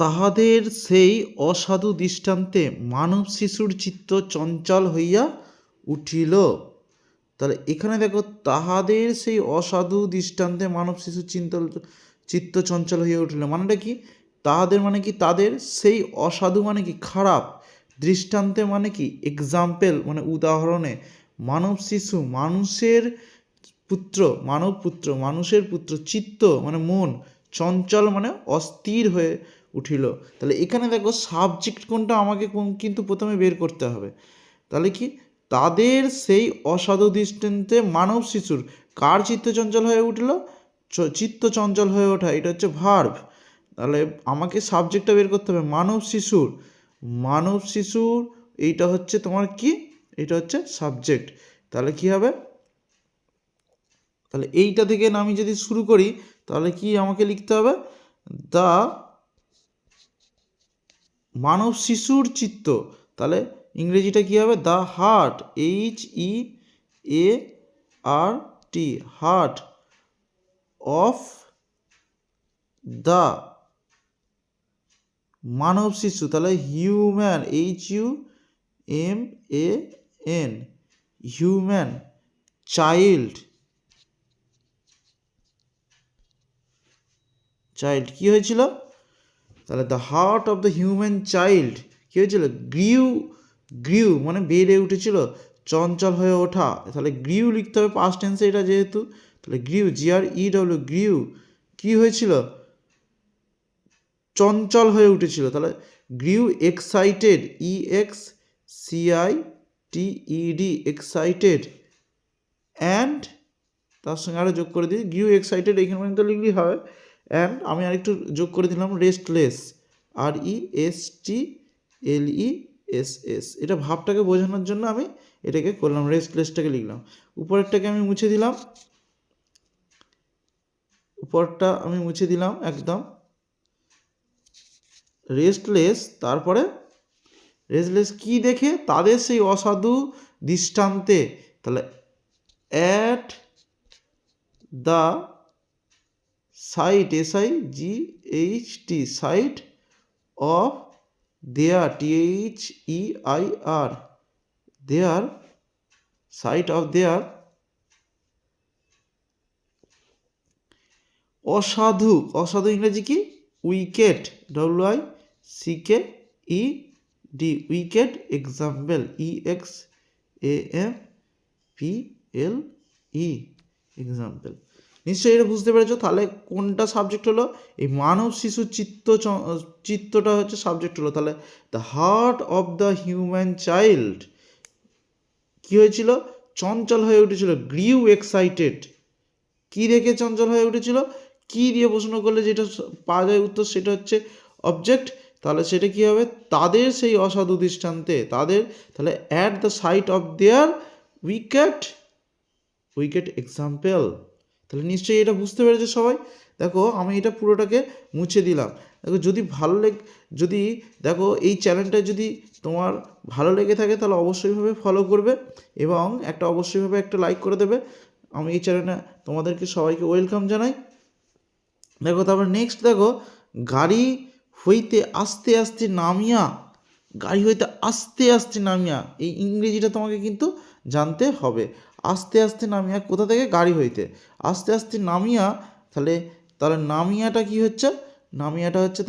তাহাদের সেই অসাধু দৃষ্টান্তে মানব শিশুর চিত্ত চঞ্চল হইয়া উঠিল। তাহলে এখানে দেখো, তাহাদের সেই অসাধু দৃষ্টান্তে মানব শিশুর চিত্ত চঞ্চল হইয়া উঠিল, মানেটা কি? তাহাদের মানে কি? তাদের। সেই অসাধু মানে কি? খারাপ। দৃষ্টান্তে মানে কি? এক্সাম্পল মানে উদাহরণে। মানব শিশু মানুষের পুত্র, মানব পুত্র মানুষের পুত্র, চিত্ত মানে মন, চঞ্চল মানে অস্থির হয়ে উঠিল। তাহলে এখানে দেখো সাবজেক্ট কোনটা আমাকে কিন্তু প্রথমে বের করতে হবে। তাহলে কি? তাদের সেই অসাধু দৃষ্টান্তে মানব শিশুর, কার চিত্ত চঞ্চল হয়ে উঠল? চিত্ত চঞ্চল হয়ে ওঠা, এটা হচ্ছে ভার্ব। তাহলে আমাকে সাবজেক্টটা বের করতে হবে। মানব শিশুর, মানব শিশুর এইটা হচ্ছে তোমার কি? এটা হচ্ছে সাবজেক্ট। তাহলে কি হবে? তাহলে এইটা থেকে আমি যদি শুরু করি তাহলে কি আমাকে লিখতে হবে? দা মানব শিশুর চিত্ত। তাহলে ইংরেজিটা কি হবে? The heart, HEART, heart of the মানব শিশু। তাহলে হিউম্যান, HUMAN, হিউম্যান চাইল্ড, কি হয়েছিল? তাহলে the heart of the human child কী হয়েছিল? গ্রিউ মানে বেড়ে উঠেছিল, চঞ্চল হয়ে ওঠা। তাহলে গ্রিউ লিখতে হবে পাস্ট টেন্সে এটা যেহেতু। তাহলে গ্রিউ, GREW, গ্রিউ কী হয়েছিল? চঞ্চল হয়ে উঠেছিল। তাহলে গ্রিউ এক্সাইটেড, EXCITED, এক্সাইটেড, অ্যান্ড তার সঙ্গে আরও যোগ করে দিই গ্রিউ এক্সাইটেড, এইখানে পর্যন্ত লিখলেই হবে। অ্যান্ড আমি আরেকটু যোগ করে দিলাম রেস্টলেস, RESTLESS, এটা ভাবটাকে বোঝানোর জন্য আমি এটাকে করলাম, রেস্টলেসটাকে লিখলাম। উপরেরটাকে আমি মুছে দিলাম, উপরটা আমি মুছে দিলাম একদম। রেস্টলেস, তারপরে রেস্টলেস কি দেখে? তাদের সেই অসাধু দৃষ্টান্তে। তাহলে at the sight, SIGHT, sight of their, THEIR, their, sight of their অসাধু। অসাধু ইংরেজি কি? Wicked, WICKED, wicked example, EXAMPLE, example. নিশ্চয়ই এটা বুঝতে পেরেছো। তাহলে কোনটা সাবজেক্ট হলো? এই মানব শিশুর চিত্তটা হচ্ছে সাবজেক্ট হলো। তাহলে the heart of the human child কি হয়েছিল? চঞ্চল হয়ে উঠেছিল, গ্রিউ এক্সাইটেড। কি দেখে চঞ্চল হয়ে উঠেছিল? কি দিয়ে প্রশ্ন করলে যেটা পাওয়া যায় উত্তর, সেটা হচ্ছে অবজেক্ট। তাহলে সেটা কি হবে? তাদের সেই অসাধু দৃষ্টান্তে, তাদের। তাহলে at the sight of their wicked example. তাহলে নিশ্চয়ই এটা বুঝতে পেরেছো সবাই। দেখো আমি এটা পুরোটাকে মুছে দিলাম। দেখো যদি দেখো এই চ্যানেলটা যদি তোমার ভালো লেগে থাকে তাহলে অবশ্যইভাবে ফলো করবে এবং অবশ্যইভাবে একটা লাইক করে দেবে। আমি এই চ্যানেলে তোমাদেরকে সবাইকে ওয়েলকাম জানাই। দেখো তারপর নেক্সট দেখো, গাড়ি হইতে আস্তে আস্তে নামিয়া, গাড়ি হইতে আস্তে আস্তে নামিয়া, এই ইংরেজিটা তোমাকে কিন্তু জানতে হবে। আস্তে আস্তে নামিয়া, কোথা থেকে? গাড়ি হইতে আস্তে আস্তে নামিয়া। তাহলে নামিয়াটা কি হচ্ছে? নামিয়াটা হচ্ছে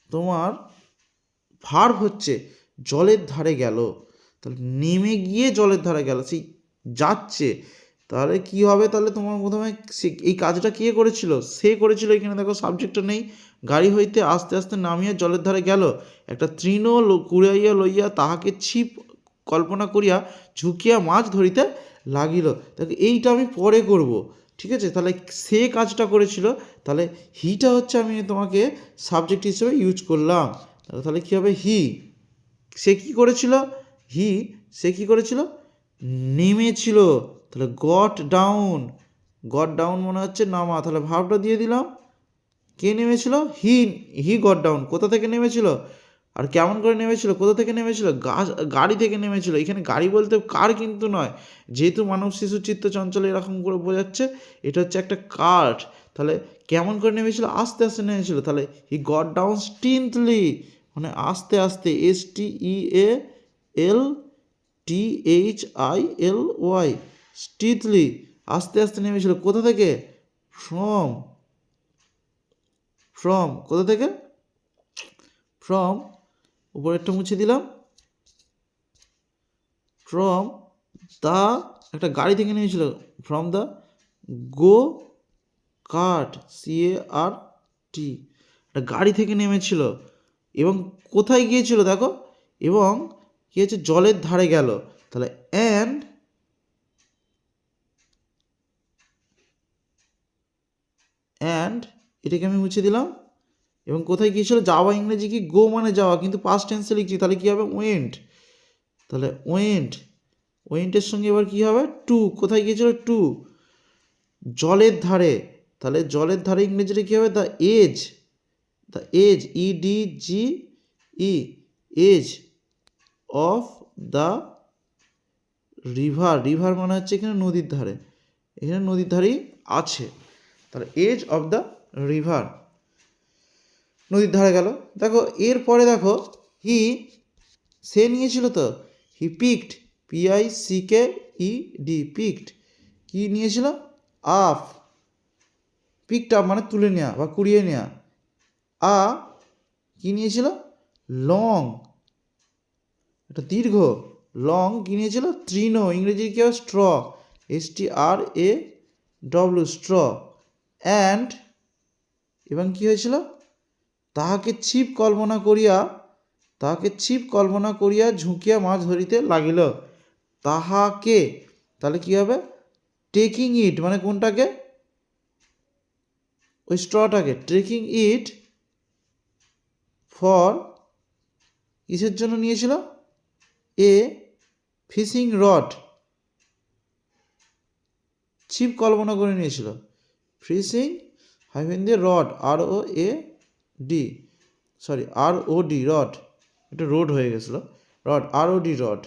তোমার ভার্ব হচ্ছে জলের ধারে গেল। তাহলে নেমে গিয়ে জলের ধারে গেল, সেই যাচ্ছে। তাহলে কি হবে? তাহলে তোমার প্রথমে এই কাজটা কে করেছিল? সে করেছিল। এখানে দেখো সাবজেক্টটা নেই। গাড়ি হইতে আস্তে আস্তে নামিয়া জলের ধারে গেল, একটা তৃণ কুড়াইয়া লইয়া তাহাকে ছিপ কল্পনা করিয়া ঝুঁকিয়া মাছ ধরিতে লাগিল। দেখো এইটা আমি পরে করব, ঠিক আছে? তাহলে সে কাজটা করেছিল, তাহলে হিটা হচ্ছে আমি তোমাকে সাবজেক্ট হিসেবে ইউজ করলাম। তাহলে কী হবে? সে কী করেছিল? সে কী করেছিল? নেমেছিল। তাহলে গট ডাউন মনে হচ্ছে নামা। তাহলে ভার্বটা দিয়ে দিলাম। কে নেমেছিল? He got down. কোথা থেকে নেমেছিল আর কেমন করে নেমেছিল? কোথা থেকে নেমেছিল? গাড়ি থেকে নেমেছিল। এখানে গাড়ি বলতে কার কিন্তু নয়, যেহেতু মানব শিশু চিত্ত চঞ্চল এরকম করে বোঝাচ্ছে, এটা হচ্ছে একটা কার্ট। তাহলে কেমন করে নেমেছিল? আস্তে আস্তে নেমেছিল। তাহলে হি গট ডাউন স্টিলথলি, মানে আস্তে আস্তে, STELTHILY, স্টিলথলি, আস্তে আস্তে নেমেছিল। কোথা থেকে? ফ্রম, কোথা থেকে? ফ্রম, উপরেরটা মুছে দিলাম, ফ্রম দ্য, একটা গাড়ি থেকে নেমেছিল, from the go cart, CART, একটা গাড়ি থেকে নেমেছিল। এবং কোথায় গিয়েছিল দেখো, এবং কি হচ্ছে, জলের ধারে গেল। তাহলে অ্যান্ড এটাকে আমি মুছে দিলাম। এবং কোথায় গিয়েছিল? যাওয়া, ইংরেজি কি? গো মানে যাওয়া, কিন্তু পাস্ট টেন্সে লিখছি, তাহলে কি হবে? ওয়েন্ট। তাহলে ওয়েন্টের সঙ্গে এবার কি হবে? টু, কোথায় গিয়েছিল? টু জলের ধারে। তাহলে জলের ধারে ইংরেজিটা কি হবে? The edge, EDGE, edge of the river মানে হচ্ছে এখানে নদীর ধারে, এখানে নদীর ধারেই আছে। তাহলে এজ অফ দ্য রিভার, নদীর ধারে গেল। দেখো এরপরে দেখো, সে নিয়েছিল তো, হি পিকড, PICKED, পিকড, কি নিয়েছিল? আপ, পিকড আপ মানে তুলে নেওয়া বা কুড়িয়ে নেওয়া। কি নিয়েছিল? লং, এটা দীর্ঘ, লং কি নিয়েছিল? তৃণ, ইংরেজি কি হবে? Straw, STRAW, straw. অ্যান্ড, এবং কি হয়েছিল? তাহাকে ছিপ কল্পনা করিয়া ঝুঁকিয়া মাছ ধরিতে লাগিল। তাহাকে, তাহলে কি হবে? টেকিং ইট, মানে কোনটাকে? ওই স্ট্রটাকে। টেকিং ইট ফর, কিসের জন্য নিয়েছিল? এ ফিশিং রড, ছিপ কল্পনা করে নিয়েছিল। ফিশিং দিয়ে রড, ROD, রড, এটা রোড হয়ে গেছিলো, রড, ROD, রড,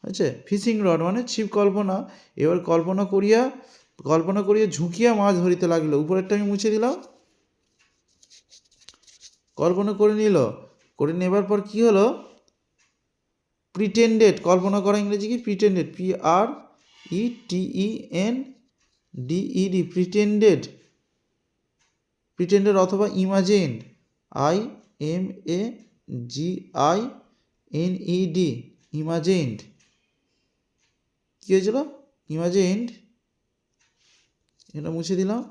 আচ্ছা। ফিশিং রড মানে ছিপ কল্পনা, এবার কল্পনা করিয়া ঝুঁকিয়া মাছ ধরিতে লাগিল। উপরেরটা আমি মুছে দিলাম। কল্পনা করে নেবার পর কি হলো? প্রিটেন্ডেড, কল্পনা করা, ইংরেজি কি? প্রিটেন্ডেড, PRETENDED, প্রিটেন্ডেড অথবা ইমাজিন্ড, IMAGINED, ইমাজিন্ড। কি হয়েছিল? ইমাজিন্ড, এটা মুছে দিলাম।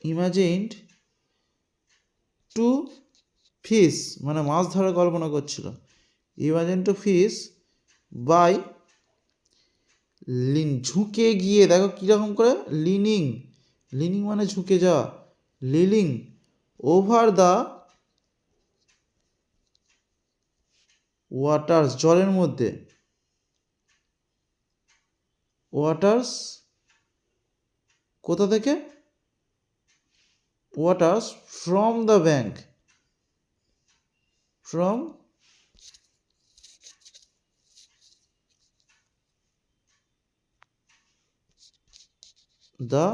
ইমাজিন্ড টু ফিশ, মানে মাছ ধরার কল্পনা করছিল। ইমাজিন টু ফিশ বাই, ঝুঁকে গিয়ে, দেখো কীরকম করে? লিনিং মানে ঝুঁকে যাওয়া, লিলিং ওভার দ্য ওয়াটার্স, জলের মধ্যে, ওয়াটার্স, কোথা থেকে? Waters from the bank, from the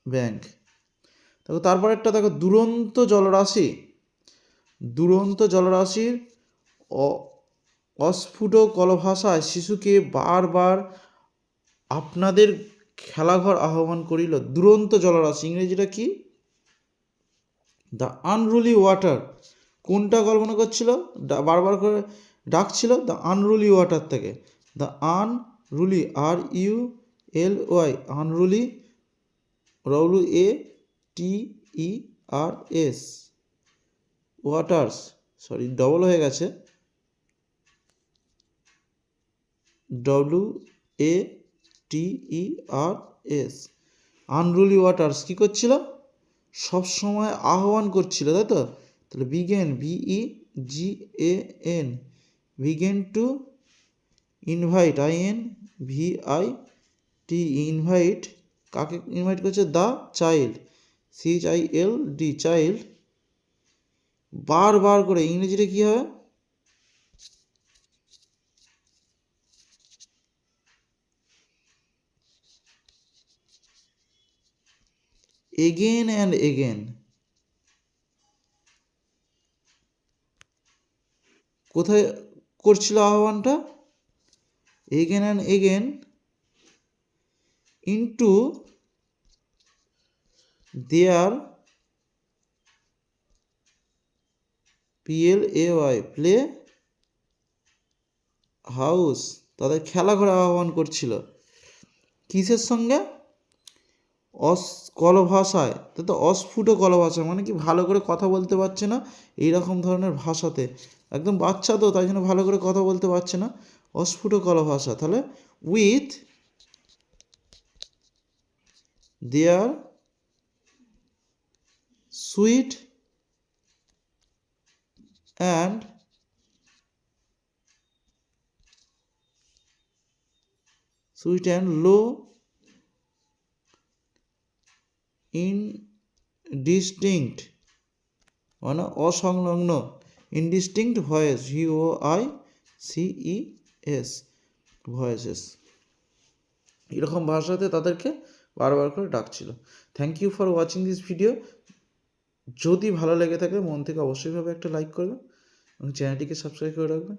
bank. দেখো তারপরেরটা দেখো, দুরন্ত জলরাশির অস্ফুট কলভাষায় শিশুকে বারবার আপনাদের খেলাঘর আহ্বান করিল। দুরন্ত জলরাশি, ইংরেজিটা কি? দ্য আনরুলি ওয়াটার, কোনটা কল্পনা করছিল? বারবার করে ডাকছিল দ্য আনরুলি ওয়াটার থেকে। The unruly, RULY, unruly, WATERS, waters, sorry double হয়ে গেছে, WATERS, আনরুলি ওয়াটার্স কি করছিল? সব সময় আহ্বান করছিল, তাই তো? তাহলে began, BEGAN, began to invite, INVIT, invite, কাকে ইনভাইট করছে? দ্য চাইল্ড, CHILD, চাইল্ড, বারবার করে, ইংরেজিটা কি হবে? Again and again. কোথায় করছিল আহ্বানটা? Again and again into their PLAY play house, তাদের খেলা ঘরে আহ্বান করছিল। কিসের সঙ্গে? কলভাষায়, তো অস্ফুট কলভাষা মানে কি ভালো করে কথা বলতে পারছে না এইরকম ধরনের ভাষাতে, একদম বাচ্চা তো তাই জন্য ভালো করে কথা বলতে পারছে না, অস্ফুট কলভাষা। তাহলে with their sweet and low indistinct মানে অসংলগ্ন, ইনডিস্টিংক্ট ভয়েস, VOICES ভয়েসেস, এরকম ভাষাতে তাদেরকে বারবার করে ডাকছিল। Thank you for watching this video. যদি ভালো লেগে থাকে মন থেকে অবশ্যইভাবে একটা লাইক করবেন এবং চ্যানেলটিকে সাবস্ক্রাইব করে রাখবেন।